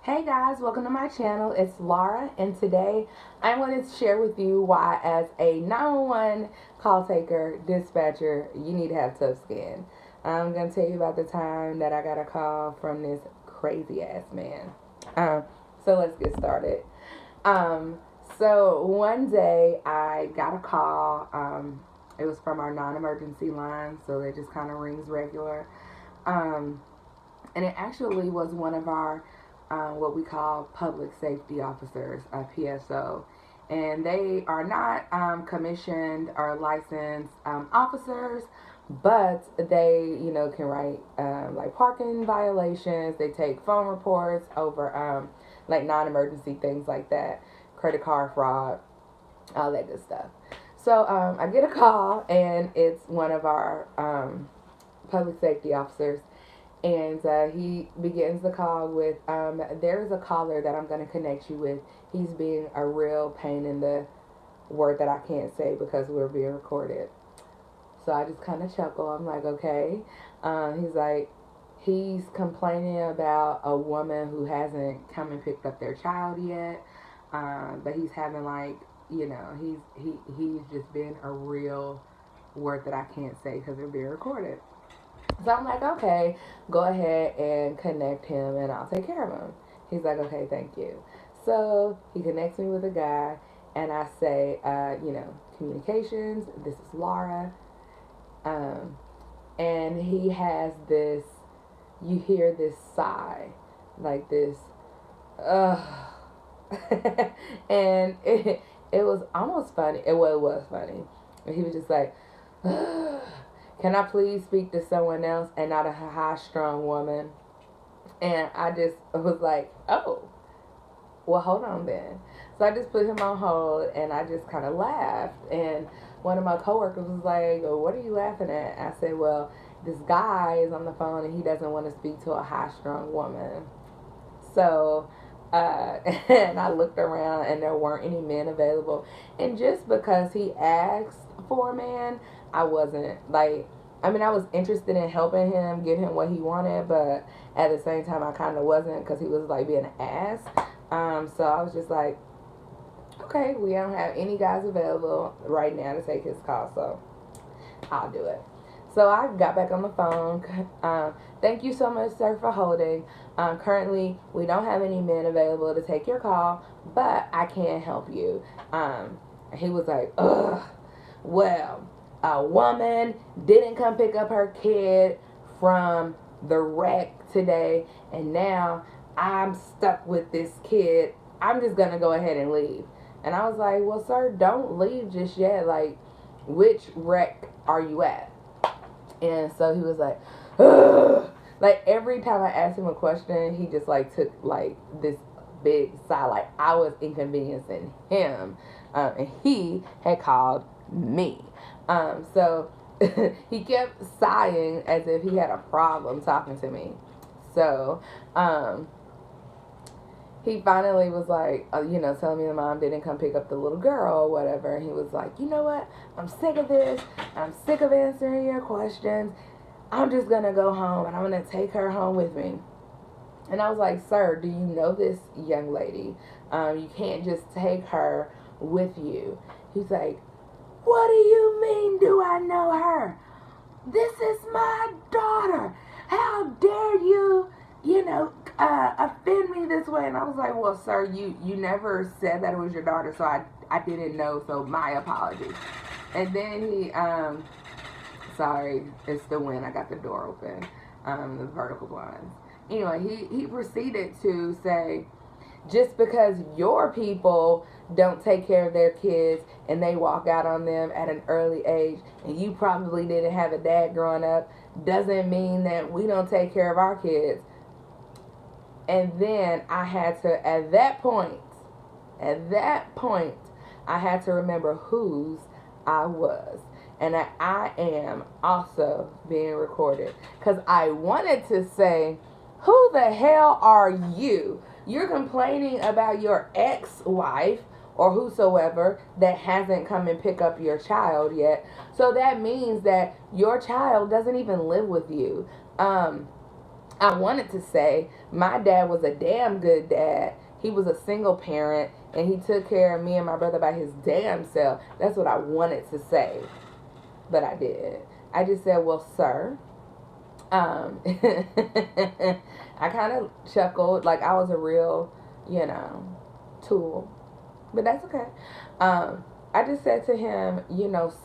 Hey guys, welcome to my channel. It's Laura, and today I wanted to share with you why, as a 911 call taker, dispatcher, you need to have tough skin. I'm going to tell you about the time that I got a call from this crazy ass man. So let's get started. Um, so one day I got a call. It was from our non-emergency line, so it just kind of rings regular. Um, and it actually was one of our what we call public safety officers, PSO. And they are not commissioned or licensed officers, but they, can write like parking violations. They take phone reports over like non-emergency things like that, credit card fraud, all that good stuff. So I get a call, and it's one of our public safety officers, and he begins the call with, there's a caller that I'm going to connect you with. He's being a real pain in the word that I can't say because we're being recorded. So I just kind of chuckle. I'm like, okay. He's like, he's complaining about a woman who hasn't come and picked up their child yet. But he's having like, he's just been a real word that I can't say because they're being recorded. So I'm like, okay, go ahead and connect him and I'll take care of him. He's like, okay, thank you. So he connects me with a guy, and I say, communications, this is Laura. Um, and he has this, you hear this sigh, like this, ugh. And it was almost funny. It was funny. And he was just like, ugh. Can I please speak to someone else and not a high strung woman? And I just was like, oh, well, hold on then. So I just put him on hold, and I just kind of laughed. And one of my coworkers was like, oh, what are you laughing at? I said, well, this guy is on the phone and he doesn't want to speak to a high strung woman. So, and I looked around and there weren't any men available. And just because he asked for a man, I wasn't like, I mean, I was interested in helping him, give him what he wanted, but at the same time, I kind of wasn't because he was like being an ass. So I was just like, okay, we don't have any guys available right now to take his call, so I'll do it. So I got back on the phone. Thank you so much, sir, for holding. Currently, we don't have any men available to take your call, but I can help you. He was like, ugh, well, a woman didn't come pick up her kid from the wreck today, and now I'm stuck with this kid. I'm just going to go ahead and leave. And I was like, well, sir, don't leave just yet. Like, which wreck are you at? And so he was like, ugh. Like every time I asked him a question, he just like took like this big sigh, like I was inconveniencing him, and he had called me. So he kept sighing as if he had a problem talking to me. So he finally was like, telling me the mom didn't come pick up the little girl or whatever. And he was like, you know what? I'm sick of this. I'm sick of answering your questions. I'm just going to go home, and I'm going to take her home with me. And I was like, sir, do you know this young lady? You can't just take her with you. He's like, what do you mean, do I know her? This is my daughter. How dare you, offend me this way? And I was like, well, sir, you never said that it was your daughter, so I didn't know, so my apologies. And then he, sorry, it's the wind. I got the door open, the vertical blinds. Anyway, he proceeded to say, just because your people don't take care of their kids and they walk out on them at an early age, and you probably didn't have a dad growing up, doesn't mean that we don't take care of our kids. And then I had to, at that point, I had to remember whose I was. And that I am also being recorded. Because I wanted to say, who the hell are you? You're complaining about your ex-wife or whosoever that hasn't come and pick up your child yet. So that means that your child doesn't even live with you. I wanted to say my dad was a damn good dad. He was a single parent and he took care of me and my brother by his damn self. That's what I wanted to say, but I did. I just said, well, sir. I kind of chuckled like I was a real, you know, tool, but that's okay. I just said to him,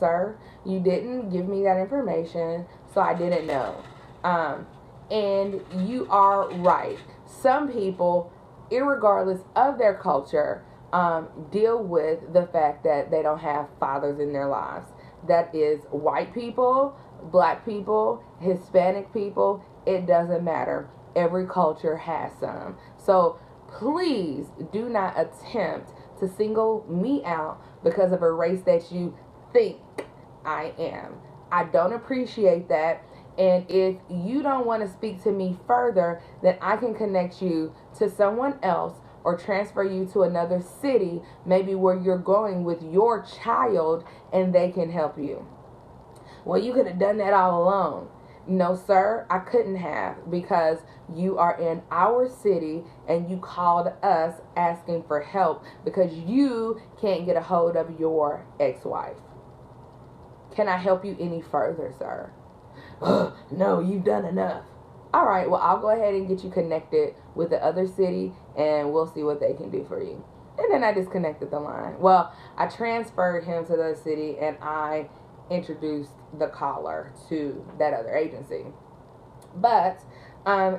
sir, you didn't give me that information, so I didn't know. And you are right. Some people, irregardless of their culture, deal with the fact that they don't have fathers in their lives. That is white people, black people, Hispanic people. It doesn't matter. Every culture has some. So please do not attempt to single me out because of a race that you think I am. I don't appreciate that. And if you don't want to speak to me further, then I can connect you to someone else or transfer you to another city, maybe where you're going with your child, and they can help you. Well, you could have done that all alone. No, sir, I couldn't have, because you are in our city and you called us asking for help because you can't get a hold of your ex-wife. Can I help you any further, sir? No, you've done enough. All right, well, I'll go ahead and get you connected with the other city and we'll see what they can do for you. And then I disconnected the line. Well, I transferred him to the city and I introduced the caller to that other agency. But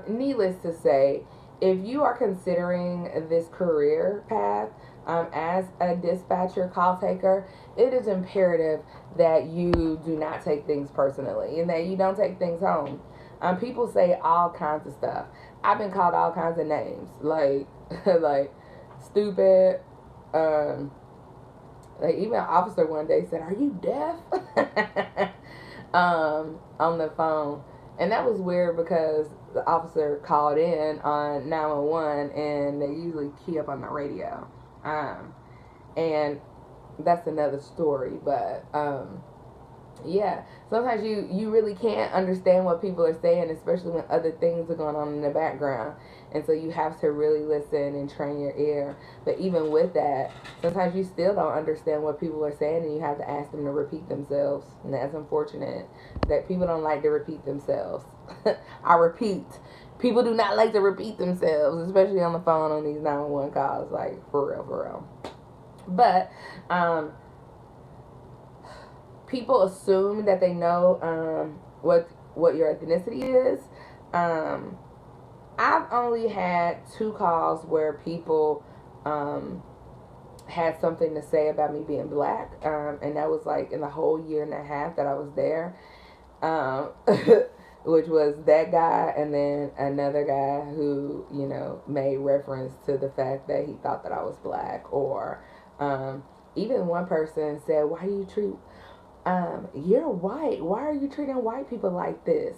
needless to say, if you are considering this career path as a dispatcher, call taker, it is imperative that you do not take things personally and that you don't take things home. People say all kinds of stuff. I've been called all kinds of names, like like stupid. Like even an officer one day said, "Are you deaf?" On the phone. And that was weird because the officer called in on 911 and they usually key up on the radio. And that's another story. But yeah, sometimes you really can't understand what people are saying, especially when other things are going on in the background. And so you have to really listen and train your ear. But even with that, sometimes you still don't understand what people are saying and you have to ask them to repeat themselves. And that's unfortunate that people don't like to repeat themselves. I repeat, people do not like to repeat themselves, especially on the phone on these 911 calls. Like, for real, for real. But people assume that they know what your ethnicity is. I've only had 2 calls where people had something to say about me being black, and that was like in the whole year and a half that I was there, which was that guy and then another guy who, made reference to the fact that he thought that I was black, or even one person said, "Why do you treat you're white. Why are you treating white people like this?"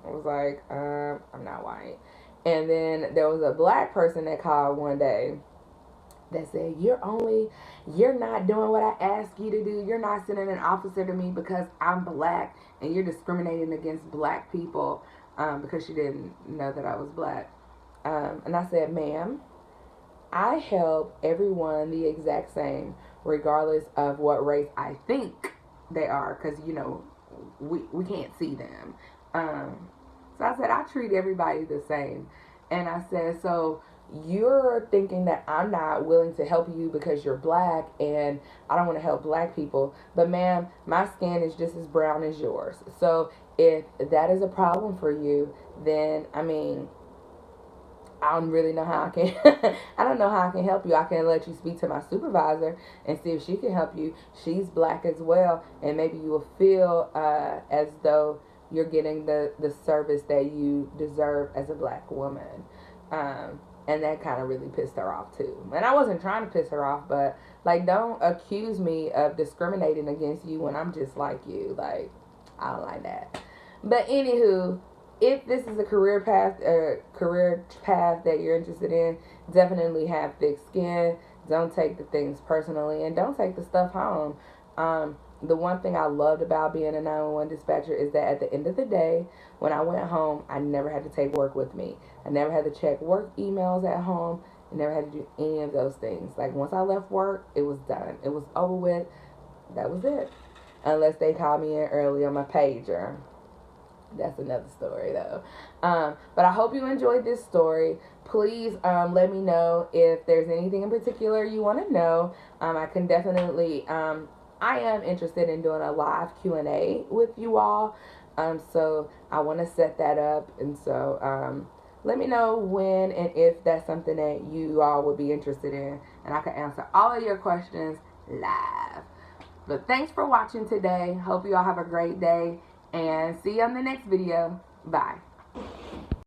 I was like, I'm not white. And then there was a black person that called one day that said, you're not doing what I asked you to do. You're not sending an officer to me because I'm black, and you're discriminating against black people because she didn't know that I was black. And I said, ma'am, I help everyone the exact same, regardless of what race I think they are, because we can't see them. So I said, I treat everybody the same. And I said, so you're thinking that I'm not willing to help you because you're black and I don't want to help black people. But ma'am, my skin is just as brown as yours. So if that is a problem for you, then I don't really know how I can I don't know how I can help you. I can let you speak to my supervisor and see if she can help you. She's black as well, and maybe you will feel as though you're getting the service that you deserve as a black woman. And that kind of really pissed her off too. And I wasn't trying to piss her off, but like, don't accuse me of discriminating against you when I'm just like you. Like, I don't like that. But anywho, if this is a career path that you're interested in, definitely have thick skin. Don't take the things personally, and don't take the stuff home. the one thing I loved about being a 911 dispatcher is that at the end of the day, when I went home, I never had to take work with me. I never had to check work emails at home. I never had to do any of those things. Like, once I left work, it was done. It was over with. That was it. Unless they called me in early on my pager. That's another story, though. But I hope you enjoyed this story. Please let me know if there's anything in particular you want to know. I can definitely, I am interested in doing a live Q&A with you all. So I want to set that up. And so let me know when and if that's something that you all would be interested in. And I can answer all of your questions live. But thanks for watching today. Hope you all have a great day. And see you on the next video. Bye.